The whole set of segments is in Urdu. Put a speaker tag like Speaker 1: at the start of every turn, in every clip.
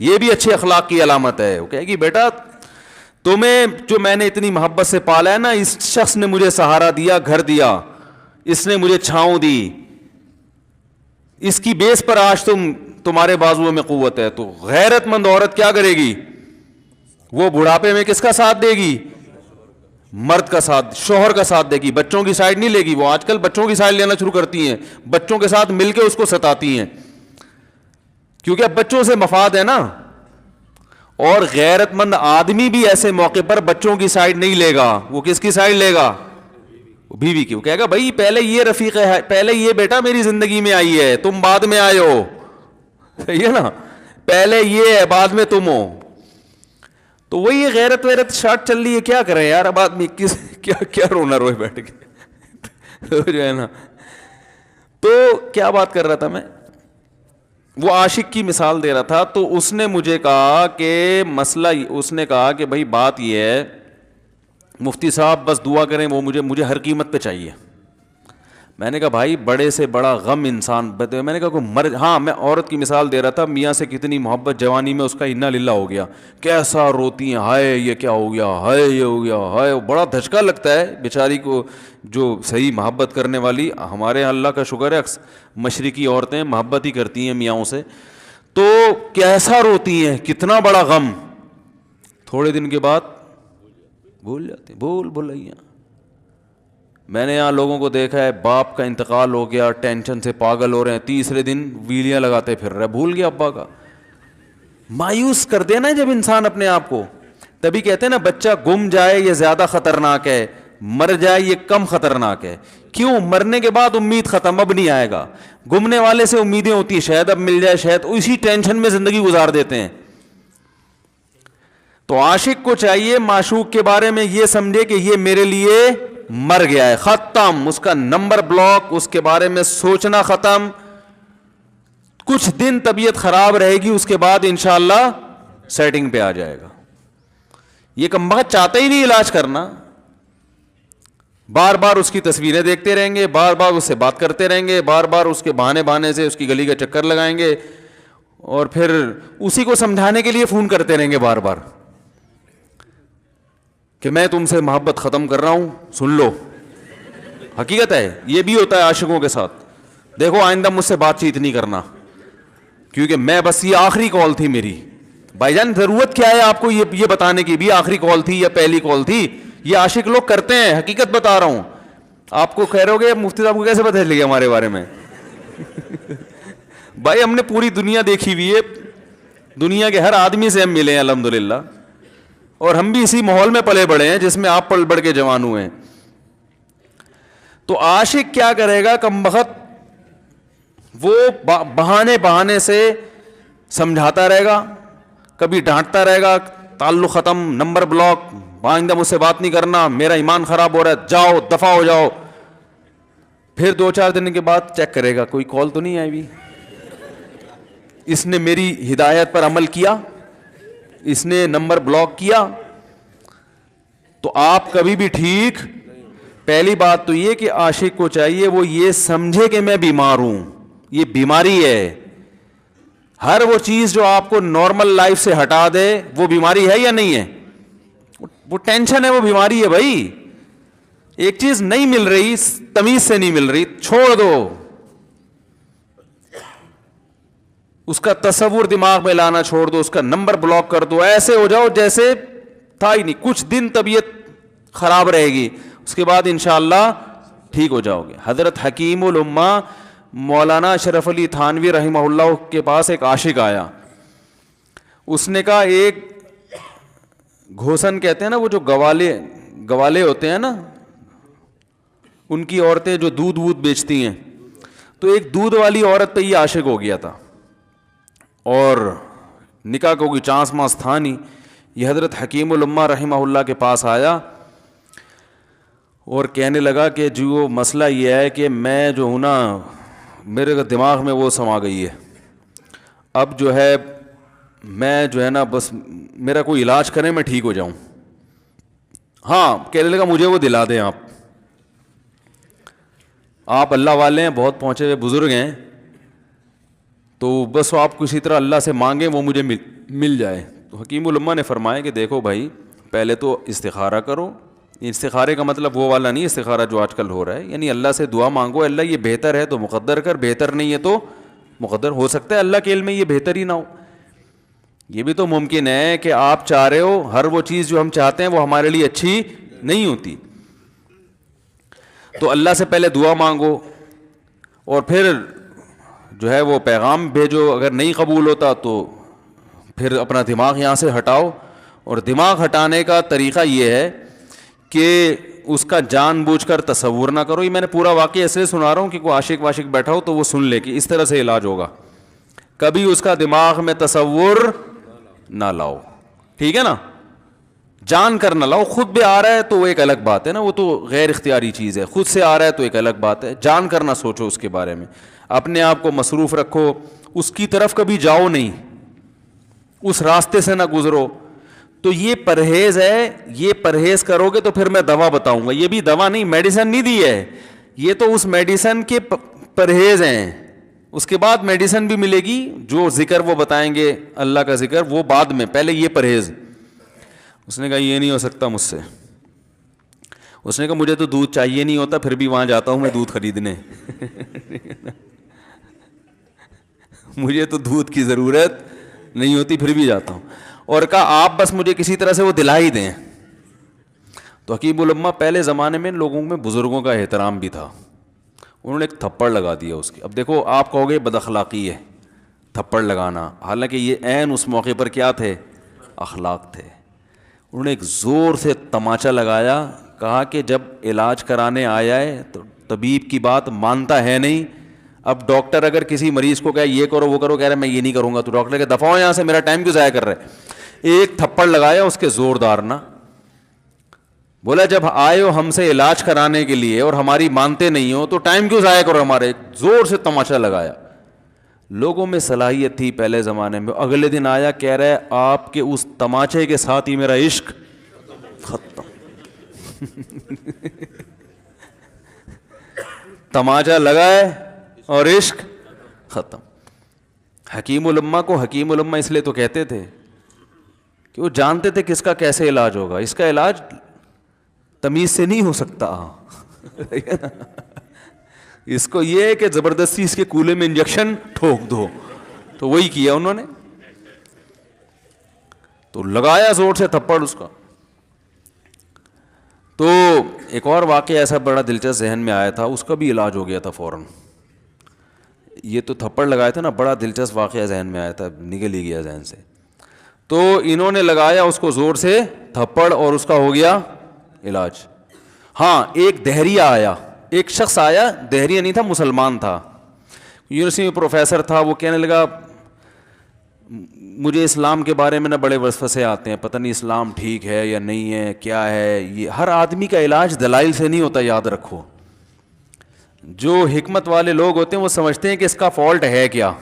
Speaker 1: یہ بھی اچھے اخلاق کی علامت ہے. وہ کہے گی بیٹا تمہیں جو میں نے اتنی محبت سے پالا ہے نا, اس شخص نے مجھے سہارا دیا, گھر دیا, اس نے مجھے چھاؤں دی, اس کی بیس پر آج تمہارے بازوؤں میں قوت ہے. تو غیرت مند عورت کیا کرے گی؟ وہ بڑھاپے میں کس کا ساتھ دے گی؟ مرد کا ساتھ, شوہر کا ساتھ دے گی, بچوں کی سائڈ نہیں لے گی. وہ آج کل بچوں کی سائڈ لینا شروع کرتی ہیں, بچوں کے ساتھ مل کے اس کو ستاتی ہیں, کیونکہ اب بچوں سے مفاد ہے نا. اور غیرت مند آدمی بھی ایسے موقع پر بچوں کی سائڈ نہیں لے گا. وہ کس کی سائڈ لے گا؟ بیوی کی. وہ کہے گا بھائی پہلے یہ رفیق ہے, پہلے یہ بیٹا میری زندگی میں آئی ہے, تم بعد میں آئے ہو, صحیح ہے نا, پہلے یہ ہے بعد میں تم ہو. تو وہی غیرت ویرت شارٹ چل رہی ہے, کیا کریں یار اب آدمی کس کیا رونا روئے بیٹھ کے جو ہے نا. تو کیا بات کر رہا تھا میں, وہ عاشق کی مثال دے رہا تھا. تو اس نے مجھے کہا کہ مسئلہ, اس نے کہا کہ بھائی بات یہ ہے مفتی صاحب بس دعا کریں, وہ مجھے ہر قیمت پہ چاہیے. میں نے کہا بھائی بڑے سے بڑا غم انسان, میں نے کہا کوئی ہاں میں عورت کی مثال دے رہا تھا, میاں سے کتنی محبت جوانی میں اس کا انا للہ ہو گیا, کیسا روتی ہیں, ہائے یہ کیا ہو گیا, ہائے یہ ہو گیا, ہائے. بڑا دھچکا لگتا ہے بیچاری کو, جو صحیح محبت کرنے والی. ہمارے اللہ کا شکر ہے مشرقی عورتیں محبت ہی کرتی ہیں میاں سے, تو کیسا روتی ہیں, کتنا بڑا غم. تھوڑے دن کے بعد بھول جاتے, بھولائیاں. میں نے یہاں لوگوں کو دیکھا ہے, باپ کا انتقال ہو گیا, ٹینشن سے پاگل ہو رہے ہیں, تیسرے دن ویلیاں لگاتے پھر رہے, بھول گیا ابا کا. مایوس کر دینا جب انسان اپنے آپ کو. تبھی کہتے ہیں نا بچہ گم جائے یہ زیادہ خطرناک ہے, مر جائے یہ کم خطرناک ہے. کیوں؟ مرنے کے بعد امید ختم, اب نہیں آئے گا. گمنے والے سے امیدیں ہوتی ہیں شاید اب مل جائے, شاید اسی ٹینشن میں زندگی گزار دیتے ہیں. تو عاشق کو چاہیے معشوق کے بارے میں یہ سمجھے کہ یہ میرے لیے مر گیا ہے, ختم, اس کا نمبر بلاک, اس کے بارے میں سوچنا ختم. کچھ دن طبیعت خراب رہے گی, اس کے بعد انشاءاللہ سیٹنگ پہ آ جائے گا. یہ کمبخت چاہتا ہی نہیں علاج کرنا, بار بار اس کی تصویریں دیکھتے رہیں گے, بار بار اس سے بات کرتے رہیں گے, بار بار اس کے بہانے سے اس کی گلی کا چکر لگائیں گے, اور پھر اسی کو سمجھانے کے لیے فون کرتے رہیں گے بار بار کہ میں تم سے محبت ختم کر رہا ہوں, سن لو. حقیقت ہے یہ بھی ہوتا ہے عاشقوں کے ساتھ. دیکھو آئندہ مجھ سے بات چیت نہیں کرنا, کیونکہ میں بس یہ آخری کال تھی میری. بھائی جان ضرورت کیا ہے آپ کو یہ بتانے کی بھی آخری کال تھی یا پہلی کال تھی؟ یہ عاشق لوگ کرتے ہیں, حقیقت بتا رہا ہوں. آپ کو کہہ رہے ہو گے مفتی صاحب کو کیسے پتہ چل گیا ہمارے بارے میں؟ بھائی ہم نے پوری دنیا دیکھی ہوئی ہے, دنیا کے ہر آدمی سے ہم ملے ہیں الحمدللہ, اور ہم بھی اسی ماحول میں پلے بڑے ہیں جس میں آپ پل بڑھ کے جوان ہوئے ہیں. تو عاشق کیا کرے گا کمبخت, وہ بہانے سے سمجھاتا رہے گا, کبھی ڈانٹتا رہے گا, تعلق ختم, نمبر بلاک, آئندہ مجھ سے بات نہیں کرنا, میرا ایمان خراب ہو رہا ہے, جاؤ دفع ہو جاؤ. پھر 2-4 دن کے بعد چیک کرے گا کوئی کال تو نہیں آئی بھی, اس نے میری ہدایت پر عمل کیا, اس نے نمبر بلاک کیا. تو آپ کبھی بھی ٹھیک. پہلی بات تو یہ کہ عاشق کو چاہیے وہ یہ سمجھے کہ میں بیمار ہوں, یہ بیماری ہے. ہر وہ چیز جو آپ کو نارمل لائف سے ہٹا دے وہ بیماری ہے یا نہیں ہے؟ وہ ٹینشن ہے, وہ بیماری ہے بھائی. ایک چیز نہیں مل رہی, تمیز سے نہیں مل رہی, چھوڑ دو, اس کا تصور دماغ میں لانا چھوڑ دو, اس کا نمبر بلاک کر دو, ایسے ہو جاؤ جیسے تھا ہی نہیں. کچھ دن طبیعت خراب رہے گی, اس کے بعد انشاءاللہ ٹھیک ہو جاؤ گے. حضرت حکیم الامہ مولانا اشرف علی تھانوی رحمہ اللہ کے پاس ایک عاشق آیا. اس نے کہا ایک گھوسن کہتے ہیں نا, وہ جو گوالے ہوتے ہیں نا, ان کی عورتیں جو دودھ بیچتی ہیں, تو ایک دودھ والی عورت پہ یہ عاشق ہو گیا تھا, اور نکاح کو کوئی چانس ماس تھا نہیں. یہ حضرت حکیم الامہ رحمہ اللہ کے پاس آیا اور کہنے لگا کہ جو مسئلہ یہ ہے کہ میں جو ہوں نا, میرے دماغ میں وہ سما گئی ہے, اب جو ہے میں جو ہے نا بس میرا کوئی علاج کریں میں ٹھیک ہو جاؤں. ہاں کہنے لگا مجھے وہ دلا دیں آپ اللہ والے ہیں, بہت پہنچے ہوئے بزرگ ہیں, تو بس آپ کسی طرح اللہ سے مانگیں وہ مجھے مل جائے. تو حکیم الامہ نے فرمایا کہ دیکھو بھائی پہلے تو استخارہ کرو. استخارے کا مطلب وہ والا نہیں استخارہ جو آج کل ہو رہا ہے, یعنی اللہ سے دعا مانگو اللہ یہ بہتر ہے تو مقدر کر, بہتر نہیں ہے تو مقدر. ہو سکتا ہے اللہ کے علم میں یہ بہتر ہی نہ ہو, یہ بھی تو ممکن ہے کہ آپ چاہ رہے ہو ہر وہ چیز جو ہم چاہتے ہیں وہ ہمارے لیے اچھی نہیں ہوتی. تو اللہ سے پہلے دعا مانگو اور پھر جو ہے وہ پیغام بھیجو. اگر نہیں قبول ہوتا تو پھر اپنا دماغ یہاں سے ہٹاؤ. اور دماغ ہٹانے کا طریقہ یہ ہے کہ اس کا جان بوجھ کر تصور نہ کرو. یہ میں نے پورا واقعہ ایسے سنا رہا ہوں کہ کوئی عاشق واشق بیٹھا ہو تو وہ سن لے کہ اس طرح سے علاج ہوگا. کبھی اس کا دماغ میں تصور نہ لاؤ, ٹھیک ہے نا, جان کر نہ لاؤ. خود بھی آ رہا ہے تو وہ ایک الگ بات ہے نا, وہ تو غیر اختیاری چیز ہے. خود سے آ رہا ہے تو ایک الگ بات ہے. جان کر نہ سوچو اس کے بارے میں, اپنے آپ کو مصروف رکھو, اس کی طرف کبھی جاؤ نہیں, اس راستے سے نہ گزرو. تو یہ پرہیز ہے, یہ پرہیز کرو گے تو پھر میں دوا بتاؤں گا. یہ بھی دوا نہیں, میڈیسن نہیں دی ہے, یہ تو اس میڈیسن کے پرہیز ہیں. اس کے بعد میڈیسن بھی ملے گی, جو ذکر وہ بتائیں گے اللہ کا ذکر وہ بعد میں, پہلے یہ پرہیز. اس نے کہا یہ نہیں ہو سکتا مجھ سے. اس نے کہا مجھے تو دودھ چاہیے نہیں ہوتا پھر بھی وہاں جاتا ہوں میں دودھ خریدنے. مجھے تو دودھ کی ضرورت نہیں ہوتی پھر بھی جاتا ہوں. اور کہا آپ بس مجھے کسی طرح سے وہ دلا ہی دیں. تو حکیم الامہ پہلے زمانے میں لوگوں میں بزرگوں کا احترام بھی تھا, انہوں نے ایک تھپڑ لگا دیا اس کے. اب دیکھو آپ کہو گے بد اخلاقی ہے تھپڑ لگانا, حالانکہ یہ عین اس موقع پر کیا تھے, اخلاق تھے. انہوں نے ایک زور سے تماچا لگایا, کہا کہ جب علاج کرانے آیا ہے تو طبیب کی بات مانتا ہے نہیں. اب ڈاکٹر اگر کسی مریض کو کہے یہ کرو وہ کرو, کہہ رہے میں یہ نہیں کروں گا, تو ڈاکٹر کہ دفعہ یہاں سے, میرا ٹائم کیوں ضائع کر رہے. ایک تھپڑ لگایا اس کے زوردار نا, بولا جب آئے ہو ہم سے علاج کرانے کے لیے اور ہماری مانتے نہیں ہو تو ٹائم کیوں ضائع کرو ہمارے. زور سے تماچا لگایا. لوگوں میں صلاحیت تھی پہلے زمانے میں. اگلے دن آیا کہہ رہا ہے آپ کے اس تماچے کے ساتھ ہی میرا عشق ختم. تماچا لگائے اور عشق ختم. حکیم الامہ کو حکیم الامہ اس لیے تو کہتے تھے کہ وہ جانتے تھے کہ اس کا کیسے علاج ہوگا. اس کا علاج تمیز سے نہیں ہو سکتا. اس کو یہ ہے کہ زبردستی اس کے کولے میں انجیکشن ٹھوک دو. تو وہی کیا انہوں نے, تو لگایا زور سے تھپڑ اس کا. تو ایک اور واقعہ ایسا بڑا دلچسپ ذہن میں آیا تھا, اس کا بھی علاج ہو گیا تھا فوراً. یہ تو تھپڑ لگایا تھا نا, بڑا دلچسپ واقعہ ذہن میں آیا تھا, نکل ہی گیا ذہن سے. تو انہوں نے لگایا اس کو زور سے تھپڑ اور اس کا ہو گیا علاج. ہاں ایک دہریہ آیا, ایک شخص آیا, دہریہ نہیں تھا مسلمان تھا, یونیورسٹی میں پروفیسر تھا. وہ کہنے لگا مجھے اسلام کے بارے میں نہ بڑے وسوسے آتے ہیں, پتہ نہیں اسلام ٹھیک ہے یا نہیں ہے, کیا ہے یہ. ہر آدمی کا علاج دلائل سے نہیں ہوتا, یاد رکھو. جو حکمت والے لوگ ہوتے ہیں وہ سمجھتے ہیں کہ اس کا فالٹ ہے کیا,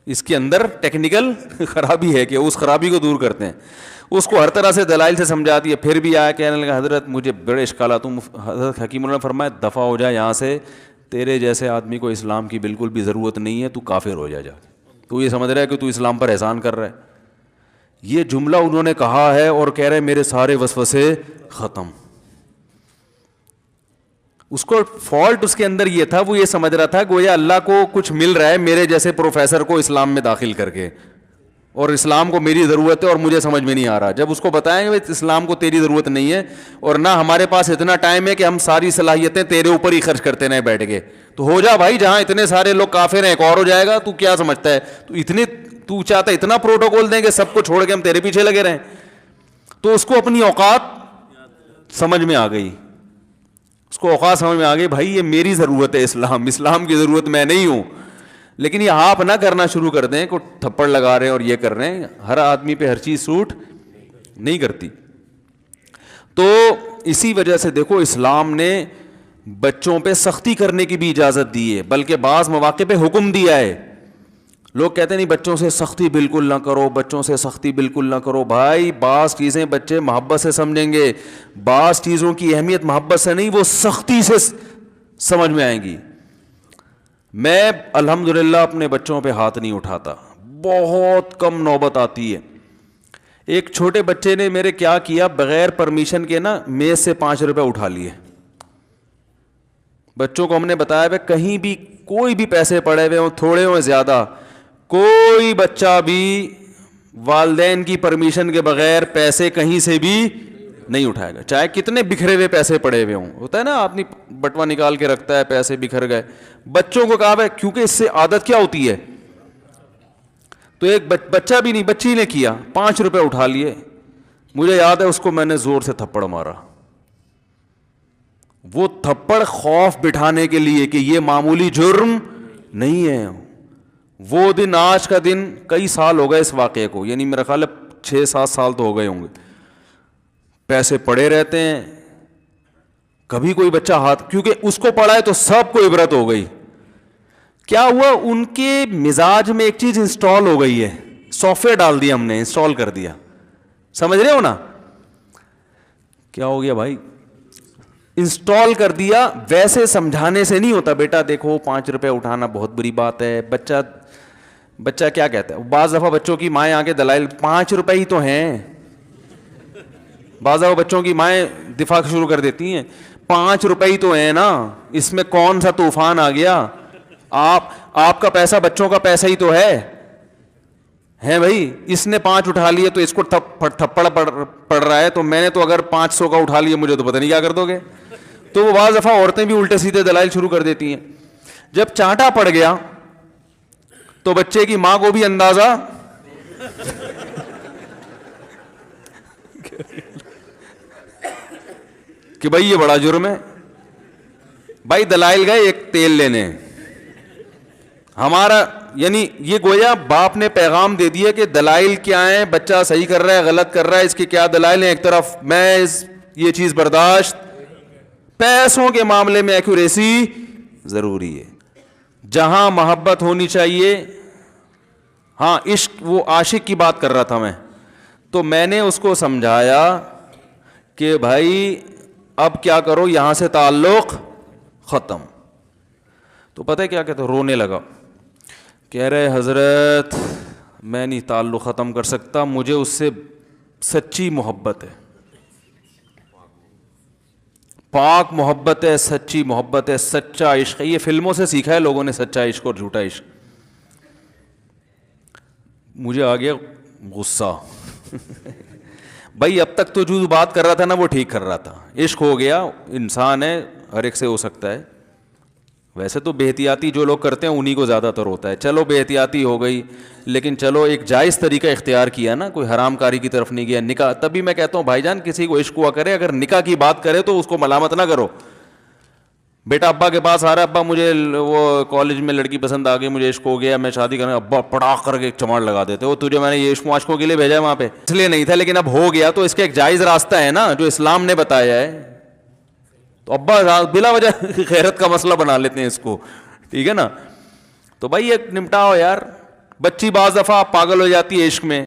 Speaker 1: اس کے اندر ٹیکنیکل خرابی ہے کہ اس خرابی کو دور کرتے ہیں. اس کو ہر طرح سے دلائل سے سمجھا دیا. پھر بھی آیا کہنے لگا حضرت مجھے بڑے اشکالات. حضرت حکیم اللہ نے فرمایا دفع ہو جائے یہاں سے, تیرے جیسے آدمی کو اسلام کی بالکل بھی ضرورت نہیں ہے, تو کافر ہو جا. تو یہ سمجھ رہا ہے کہ تو اسلام پر احسان کر رہا ہے. یہ جملہ انہوں نے کہا ہے اور کہہ رہے میرے سارے وسوسے ختم. اس کو فالٹ اس کے اندر یہ تھا, وہ یہ سمجھ رہا تھا گویا اللہ کو کچھ مل رہا ہے میرے جیسے پروفیسر کو اسلام میں داخل کر کے, اور اسلام کو میری ضرورت ہے اور مجھے سمجھ میں نہیں آ رہا. جب اس کو بتائیں گے اسلام کو تیری ضرورت نہیں ہے اور نہ ہمارے پاس اتنا ٹائم ہے کہ ہم ساری صلاحیتیں تیرے اوپر ہی خرچ کرتے رہیں بیٹھ کے, تو ہو جا بھائی, جہاں اتنے سارے لوگ کافر ہیں ایک اور ہو جائے گا. تو کیا سمجھتا ہے تو چاہتا ہے اتنا پروٹوکول دیں کہ سب کو چھوڑ کے ہم تیرے پیچھے لگے رہیں. تو اس کو اپنی اوقات سمجھ میں آ گئی, اس کو اوقات سمجھ میں آ گئی, بھائی یہ میری ضرورت ہے اسلام کی ضرورت میں نہیں ہوں. لیکن یہ آپ نہ کرنا شروع کر دیں کو تھپڑ لگا رہے ہیں اور یہ کر رہے ہیں. ہر آدمی پہ ہر چیز سوٹ نہیں کرتی. تو اسی وجہ سے دیکھو اسلام نے بچوں پہ سختی کرنے کی بھی اجازت دی ہے, بلکہ بعض مواقع پہ حکم دیا ہے. لوگ کہتے ہیں نہیں بچوں سے سختی بالکل نہ کرو, بچوں سے سختی بالکل نہ کرو. بھائی بعض چیزیں بچے محبت سے سمجھیں گے, بعض چیزوں کی اہمیت محبت سے نہیں وہ سختی سے سمجھ میں آئیں گی. میں الحمدللہ اپنے بچوں پہ ہاتھ نہیں اٹھاتا, بہت کم نوبت آتی ہے. ایک چھوٹے بچے نے میرے کیا کیا, بغیر پرمیشن کے نا میز سے 5 روپے اٹھا لیے. بچوں کو ہم نے بتایا ہے کہیں بھی کوئی بھی پیسے پڑے ہوئے ہوں, تھوڑے ہوں زیادہ, کوئی بچہ بھی والدین کی پرمیشن کے بغیر پیسے کہیں سے بھی نہیں اٹھائے گا, چاہے کتنے بکھرے ہوئے پیسے پڑے ہوئے ہوں. ہوتا ہے نا آدمی بٹوا نکال کے رکھتا ہے, پیسے بکھر گئے. بچوں کو کہا ہے کیونکہ اس سے عادت کیا ہوتی ہے, تو ایک بچہ بھی نہیں, بچی نے کیا, 5 روپے اٹھا لیے. مجھے یاد ہے اس کو میں نے زور سے تھپڑ مارا. وہ تھپڑ خوف بٹھانے کے لیے کہ یہ معمولی جرم نہیں ہے. وہ دن آج کا دن کئی سال ہو گئے اس واقعے کو, یعنی میرا خیال ہے 6-7 سال تو ہو گئے ہوں گے. پیسے پڑے رہتے ہیں, کبھی کوئی بچہ ہاتھ, کیونکہ اس کو پڑا ہے تو سب کو عبرت ہو گئی. کیا ہوا, ان کے مزاج میں ایک چیز انسٹال ہو گئی ہے, سافٹ ویئر ڈال دیا ہم نے, انسٹال کر دیا. سمجھ رہے ہو نا کیا ہو گیا بھائی, انسٹال کر دیا. ویسے سمجھانے سے نہیں ہوتا, بیٹا دیکھو 5 روپے اٹھانا بہت بری بات ہے. بچہ کیا کہتا ہے, بعض دفعہ بچوں کی مائیں آ کے دلائل 5 روپے ہی تو ہیں, بعض دفعہ بچوں کی مائیں دفاع شروع کر دیتی ہیں, 5 روپے ہی تو ہیں نا, اس میں کون سا طوفان آ گیا, آپ کا پیسہ بچوں کا پیسہ ہی تو ہے بھائی. اس نے 5 اٹھا لیے تو اس کو تھپڑ پڑ رہا ہے, تو میں نے تو اگر 500 کا اٹھا لیا مجھے تو پتہ نہیں کیا کر دو گے. تو وہ بعض دفعہ عورتیں بھی الٹے سیدھے دلائل شروع کر دیتی ہیں. جب چانٹا پڑ گیا تو بچے کی ماں کو بھی اندازہ کہ بھائی یہ بڑا جرم ہے. بھائی دلائل گئے ایک تیل لینے, ہمارا یعنی یہ گویا باپ نے پیغام دے دیا کہ دلائل کیا ہیں, بچہ صحیح کر رہا ہے غلط کر رہا ہے, اس کے کیا دلائل ہیں. ایک طرف میں یہ چیز برداشت, پیسوں کے معاملے میں ایکوریسی ضروری ہے. جہاں محبت ہونی چاہیے, ہاں عشق, وہ عاشق کی بات کر رہا تھا میں, تو میں نے اس کو سمجھایا کہ بھائی اب کیا کرو, یہاں سے تعلق ختم. تو پتہ ہے کیا کہتے, رونے لگا, کہہ رہے حضرت میں نہیں تعلق ختم کر سکتا, مجھے اس سے سچی محبت ہے, پاک محبت ہے, سچی محبت ہے, سچا عشق ہے. یہ فلموں سے سیکھا ہے لوگوں نے, سچا عشق اور جھوٹا عشق. مجھے آ گیا غصہ بھائی اب تک تو جو بات کر رہا تھا نا وہ ٹھیک کر رہا تھا, عشق ہو گیا, انسان ہے, ہر ایک سے ہو سکتا ہے. ویسے تو بے احتیاطی جو لوگ کرتے ہیں انہی کو زیادہ تر ہوتا ہے. چلو بے احتیاطی ہو گئی, لیکن چلو ایک جائز طریقہ اختیار کیا نا, کوئی حرام کاری کی طرف نہیں گیا. نکاح, تبھی میں کہتا ہوں بھائی جان کسی کو عشق ہوا کرے, اگر نکاح کی بات کرے تو اس کو ملامت نہ کرو. بیٹا ابا کے پاس آ رہا ہے, ابا مجھے وہ کالج میں لڑکی پسند آ گئی, مجھے عشق ہو گیا, میں شادی کرنا, ابا پڑاخ کر کے ایک چماڑ لگا دیتے, وہ تجھے میں نے یہ عشق معاشقوں کے لیے بھیجا ہے وہاں پہ, اس لیے نہیں تھا, لیکن اب ہو گیا تو اس کا ایک جائز راستہ ہے نا جو اسلام نے بتایا ہے. تو ابا بلا وجہ خیرت کا مسئلہ بنا لیتے ہیں اس کو, ٹھیک ہے نا. تو بھائی ایک نمٹاؤ یار. بچی بعض دفعہ پاگل ہو جاتی ہے عشق میں,